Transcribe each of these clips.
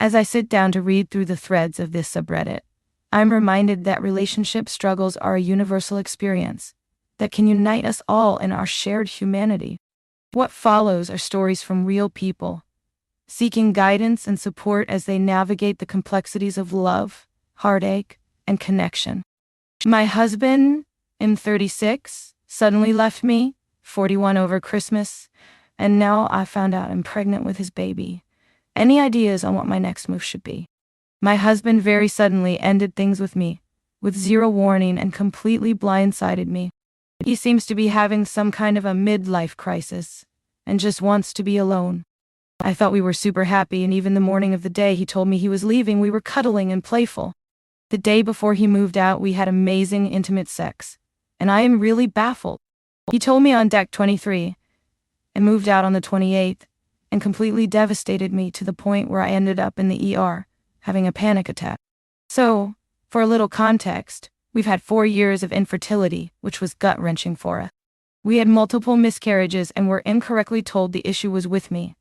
As I sit down to read through the threads of this subreddit, I'm reminded that relationship struggles are a universal experience that can unite us all in our shared humanity. What follows are stories from real people, seeking guidance and support as they navigate the complexities of love, heartache, and connection. My husband, in 36, suddenly left me, 41 over Christmas, and now I found out I'm pregnant with his baby. Any ideas on what my next move should be? My husband very suddenly ended things with me, with zero warning, and completely blindsided me. He seems to be having some kind of a midlife crisis, and just wants to be alone. I thought we were super happy, and even the morning of the day he told me he was leaving, we were cuddling and playful. The day before he moved out, we had amazing intimate sex, and I am really baffled. He told me on deck 23, and moved out on the 28th, and completely devastated me to the point where I ended up in the ER, having a panic attack. So, for a little context, we've had 4 years of infertility, which was gut-wrenching for us. We had multiple miscarriages and were incorrectly told the issue was with me,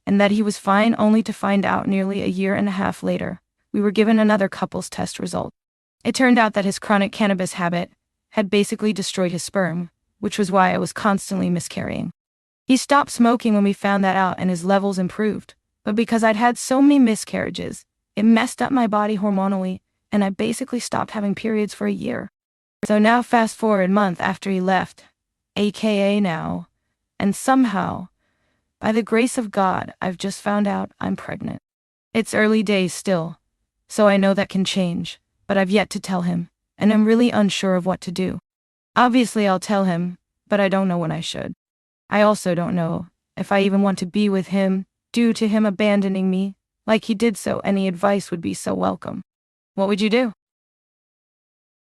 and that he was fine, only to find out nearly a year and a half later, we were given another couples test result. It turned out that his chronic cannabis habit had basically destroyed his sperm, which was why I was constantly miscarrying. He stopped smoking when we found that out, and his levels improved, but because I'd had so many miscarriages, it messed up my body hormonally, and I basically stopped having periods for a year. So now fast forward a month after he left, aka now, and somehow, by the grace of God, I've just found out I'm pregnant. It's early days still, so I know that can change, but I've yet to tell him, and I'm really unsure of what to do. Obviously I'll tell him, but I don't know when I should. I also don't know if I even want to be with him, due to him abandoning me, like he did, so any advice would be so welcome. What would you do?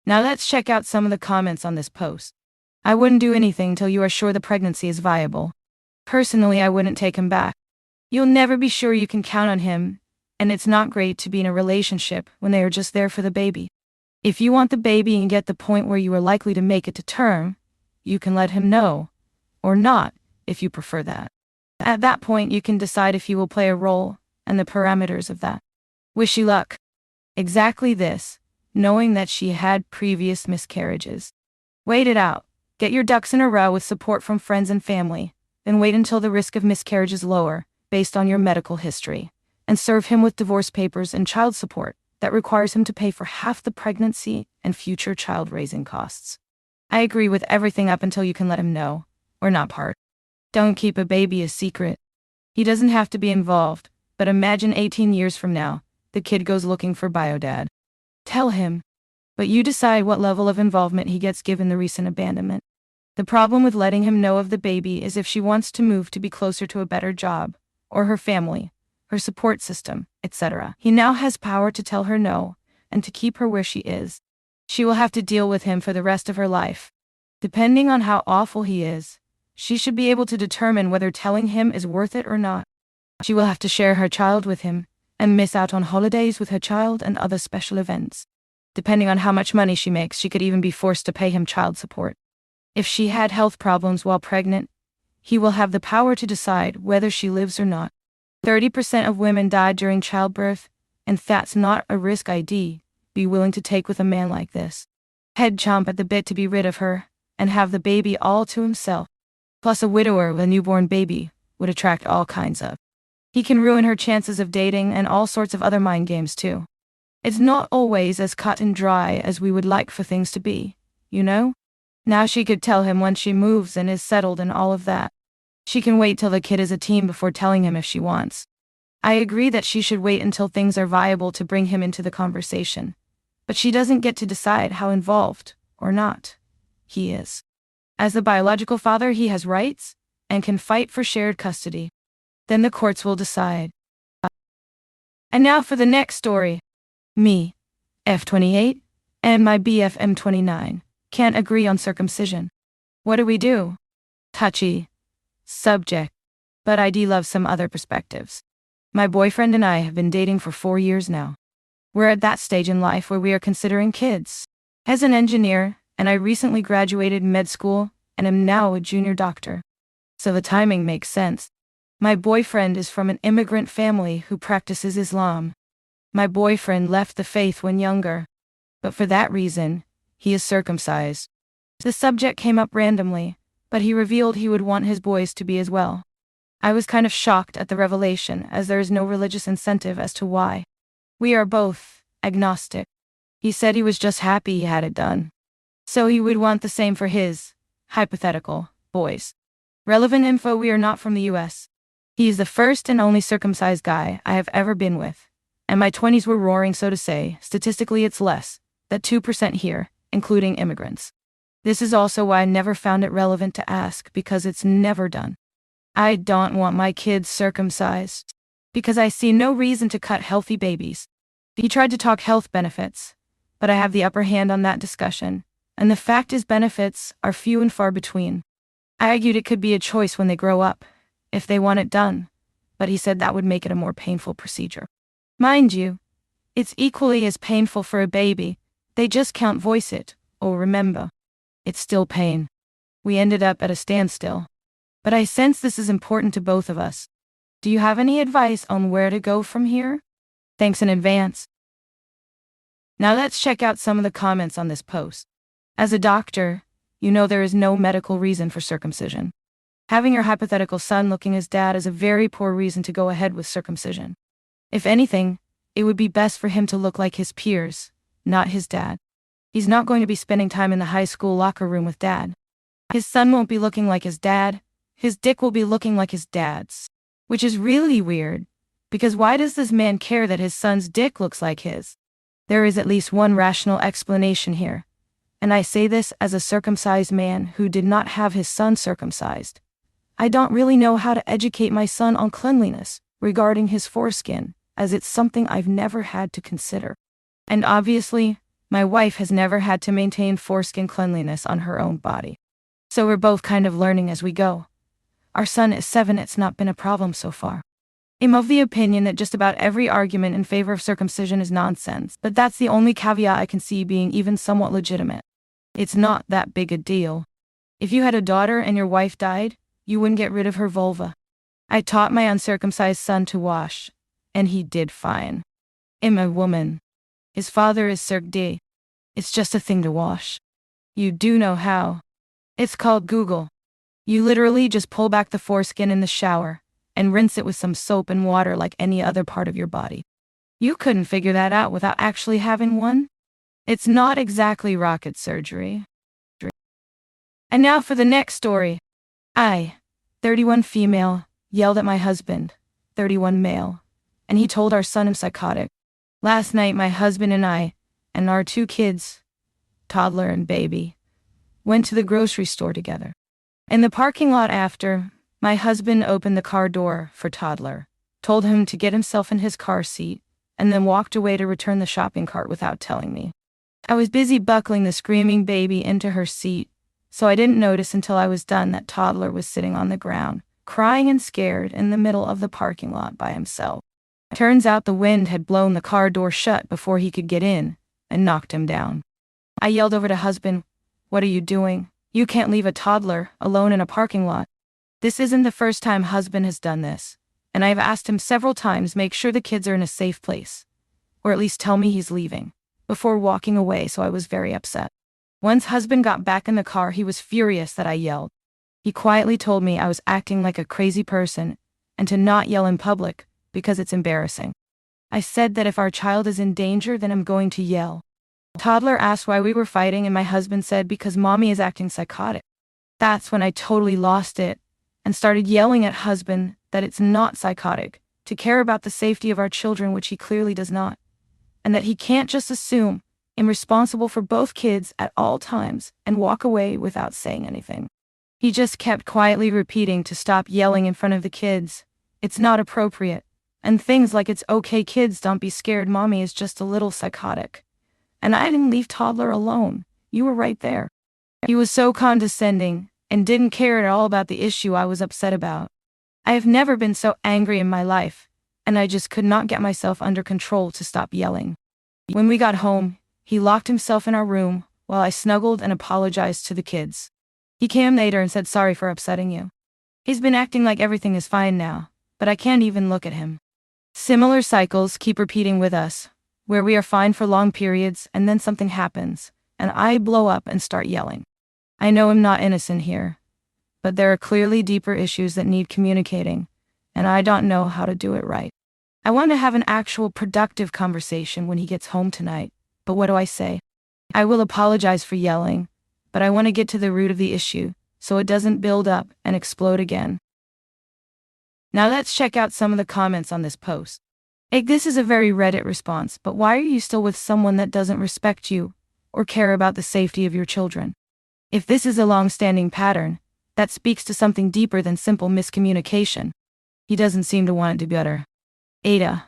Now let's check out some of the comments on this post. I wouldn't do anything till you are sure the pregnancy is viable. Personally, I wouldn't take him back. You'll never be sure you can count on him, and it's not great to be in a relationship when they are just there for the baby. If you want the baby and get the point where you are likely to make it to term, you can let him know, or not, if you prefer that. At that point, you can decide if he will play a role, and the parameters of that. Wish you luck. Exactly this, knowing that she had previous miscarriages. Wait it out. Get your ducks in a row with support from friends and family, then wait until the risk of miscarriage is lower, based on your medical history, and serve him with divorce papers and child support that requires him to pay for half the pregnancy and future child-raising costs. I agree with everything up until you can let him know, or not part. Don't keep a baby a secret. He doesn't have to be involved, but imagine 18 years from now, the kid goes looking for biodad. Tell him, but you decide what level of involvement he gets given the recent abandonment. The problem with letting him know of the baby is if she wants to move to be closer to a better job, or her family, her support system, etc. He now has power to tell her no, and to keep her where she is. She will have to deal with him for the rest of her life. Depending on how awful he is, she should be able to determine whether telling him is worth it or not. She will have to share her child with him, and miss out on holidays with her child and other special events. Depending on how much money she makes, she could even be forced to pay him child support. If she had health problems while pregnant, he will have the power to decide whether she lives or not. 30% of women die during childbirth, and that's not a risk I'd be willing to take with a man like this. He'd chomp at the bit to be rid of her, and have the baby all to himself. Plus, a widower with a newborn baby would attract all kinds of. He can ruin her chances of dating and all sorts of other mind games too. It's not always as cut and dry as we would like for things to be, you know? Now she could tell him when she moves and is settled and all of that. She can wait till the kid is a teen before telling him if she wants. I agree that she should wait until things are viable to bring him into the conversation. But she doesn't get to decide how involved, or not, he is. As the biological father, he has rights, and can fight for shared custody. Then the courts will decide. And now for the next story. Me, F28, and my BF M29, can't agree on circumcision. What do we do? Touchy subject, but I do love some other perspectives. My boyfriend and I have been dating for 4 years now. We're at that stage in life where we are considering kids. As an engineer, and I recently graduated med school, and am now a junior doctor. So the timing makes sense. My boyfriend is from an immigrant family who practices Islam. My boyfriend left the faith when younger, but for that reason, he is circumcised. The subject came up randomly, but he revealed he would want his boys to be as well. I was kind of shocked at the revelation, as there is no religious incentive as to why. We are both agnostic. He said he was just happy he had it done. So he would want the same for his, hypothetical, boys. Relevant info: we are not from the US. He is the first and only circumcised guy I have ever been with. And my 20s were roaring, so to say. Statistically it's less, that 2% here, including immigrants. This is also why I never found it relevant to ask, because it's never done. I don't want my kids circumcised, because I see no reason to cut healthy babies. He tried to talk health benefits, but I have the upper hand on that discussion, and the fact is benefits are few and far between. I argued it could be a choice when they grow up, if they want it done, but he said that would make it a more painful procedure. Mind you, it's equally as painful for a baby, they just can't voice it, or remember. It's still pain. We ended up at a standstill. But I sense this is important to both of us. Do you have any advice on where to go from here? Thanks in advance. Now let's check out some of the comments on this post. As a doctor, you know there is no medical reason for circumcision. Having your hypothetical son looking as dad is a very poor reason to go ahead with circumcision. If anything, it would be best for him to look like his peers, not his dad. He's not going to be spending time in the high school locker room with dad. His son won't be looking like his dad. His dick will be looking like his dad's. Which is really weird, because why does this man care that his son's dick looks like his? There is at least one rational explanation here. And I say this as a circumcised man who did not have his son circumcised. I don't really know how to educate my son on cleanliness regarding his foreskin, as it's something I've never had to consider. And obviously, my wife has never had to maintain foreskin cleanliness on her own body. So we're both kind of learning as we go. Our son is 7, it's not been a problem so far. I'm of the opinion that just about every argument in favor of circumcision is nonsense, but that's the only caveat I can see being even somewhat legitimate. It's not that big a deal. If you had a daughter and your wife died, you wouldn't get rid of her vulva. I taught my uncircumcised son to wash, and he did fine. I'm a woman. His father is Cirque D. It's just a thing to wash. You do know how. It's called Google. You literally just pull back the foreskin in the shower and rinse it with some soap and water like any other part of your body. You couldn't figure that out without actually having one? It's not exactly rocket surgery. And now for the next story. I, 31 female, yelled at my husband, 31 male, and he told our son I'm psychotic. Last night my husband and I, and our 2 kids, toddler and baby, went to the grocery store together. In the parking lot after, my husband opened the car door for toddler, told him to get himself in his car seat, and then walked away to return the shopping cart without telling me. I was busy buckling the screaming baby into her seat, so I didn't notice until I was done that toddler was sitting on the ground, crying and scared in the middle of the parking lot by himself. Turns out the wind had blown the car door shut before he could get in, and knocked him down. I yelled over to husband, "What are you doing? You can't leave a toddler alone in a parking lot." This isn't the first time husband has done this, and I have asked him several times make sure the kids are in a safe place, or at least tell me he's leaving, before walking away, so I was very upset. Once husband got back in the car, he was furious that I yelled. He quietly told me I was acting like a crazy person, and to not yell in public, because it's embarrassing. I said that if our child is in danger, then I'm going to yell. Toddler asked why we were fighting, and my husband said because mommy is acting psychotic. That's when I totally lost it, and started yelling at husband that it's not psychotic to care about the safety of our children, which he clearly does not, and that he can't just assume I'm responsible for both kids at all times and walk away without saying anything. He just kept quietly repeating to stop yelling in front of the kids. It's not appropriate, and things like it's okay kids, don't be scared, mommy is just a little psychotic. And I didn't leave toddler alone. You were right there. He was so condescending and didn't care at all about the issue I was upset about. I have never been so angry in my life, and I just could not get myself under control to stop yelling. When we got home, he locked himself in our room while I snuggled and apologized to the kids. He came later and said sorry for upsetting you. He's been acting like everything is fine now, but I can't even look at him. Similar cycles keep repeating with us, where we are fine for long periods and then something happens, and I blow up and start yelling. I know I'm not innocent here, but there are clearly deeper issues that need communicating, and I don't know how to do it right. I want to have an actual productive conversation when he gets home tonight, but what do I say? I will apologize for yelling, but I want to get to the root of the issue, so it doesn't build up and explode again. Now let's check out some of the comments on this post. This is a very Reddit response, but why are you still with someone that doesn't respect you or care about the safety of your children? If this is a long-standing pattern, that speaks to something deeper than simple miscommunication. He doesn't seem to want it to be better. Ada.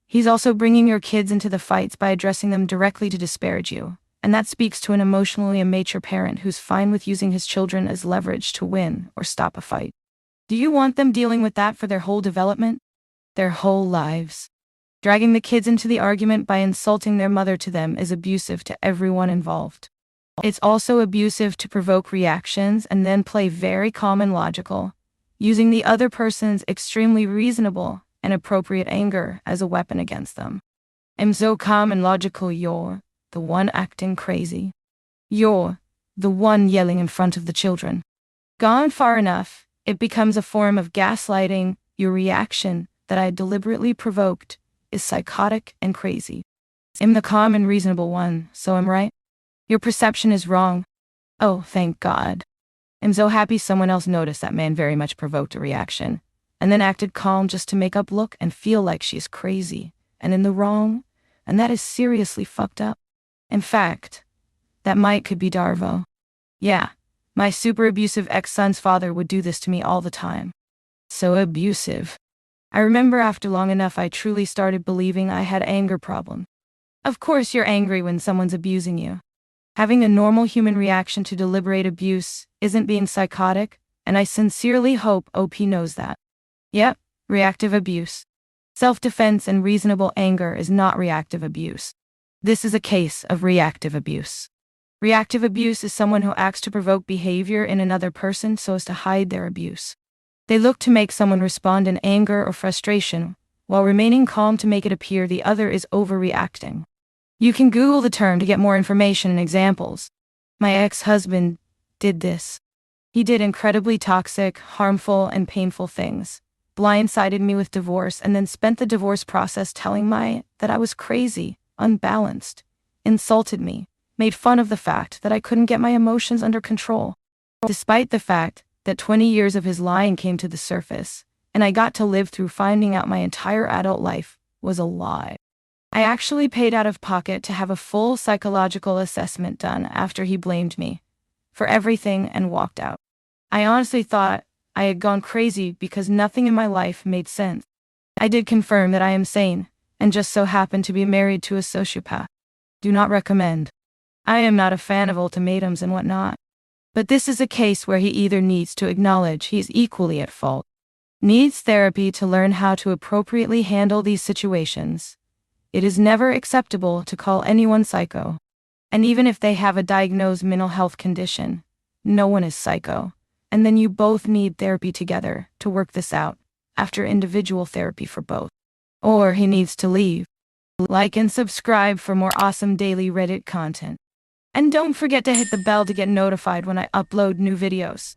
He's also bringing your kids into the fights by addressing them directly to disparage you, and that speaks to an emotionally immature parent who's fine with using his children as leverage to win or stop a fight. Do you want them dealing with that for their whole development? Their whole lives? Dragging the kids into the argument by insulting their mother to them is abusive to everyone involved. It's also abusive to provoke reactions and then play very calm and logical, using the other person's extremely reasonable and appropriate anger as a weapon against them. I'm so calm and logical, you're the one acting crazy. You're the one yelling in front of the children. Gone far enough, it becomes a form of gaslighting. Your reaction that I deliberately provoked is psychotic and crazy. I'm the calm and reasonable one, so I'm right? Your perception is wrong. Oh, thank God. I'm so happy someone else noticed that man very much provoked a reaction, and then acted calm just to make up look and feel like she's crazy and in the wrong, and that is seriously fucked up. In fact, that could be Darvo. Yeah, my super abusive ex-son's father would do this to me all the time. So abusive. I remember after long enough I truly started believing I had anger problem. Of course you're angry when someone's abusing you. Having a normal human reaction to deliberate abuse isn't being psychotic, and I sincerely hope OP knows that. Yep, reactive abuse. Self-defense and reasonable anger is not reactive abuse. This is a case of reactive abuse. Reactive abuse is someone who acts to provoke behavior in another person so as to hide their abuse. They look to make someone respond in anger or frustration, while remaining calm to make it appear the other is overreacting. You can Google the term to get more information and examples. My ex-husband did this. He did incredibly toxic, harmful, and painful things, blindsided me with divorce, and then spent the divorce process telling me that I was crazy, unbalanced, insulted me, made fun of the fact that I couldn't get my emotions under control. Despite the fact that 20 years of his lying came to the surface, and I got to live through finding out my entire adult life was a lie. I actually paid out of pocket to have a full psychological assessment done after he blamed me for everything and walked out. I honestly thought I had gone crazy because nothing in my life made sense. I did confirm that I am sane, and just so happened to be married to a sociopath. Do not recommend. I am not a fan of ultimatums and whatnot. But this is a case where he either needs to acknowledge he is equally at fault, needs therapy to learn how to appropriately handle these situations. It is never acceptable to call anyone psycho. And even if they have a diagnosed mental health condition, no one is psycho. And then you both need therapy together to work this out, after individual therapy for both. Or he needs to leave. Like and subscribe for more awesome daily Reddit content. And don't forget to hit the bell to get notified when I upload new videos.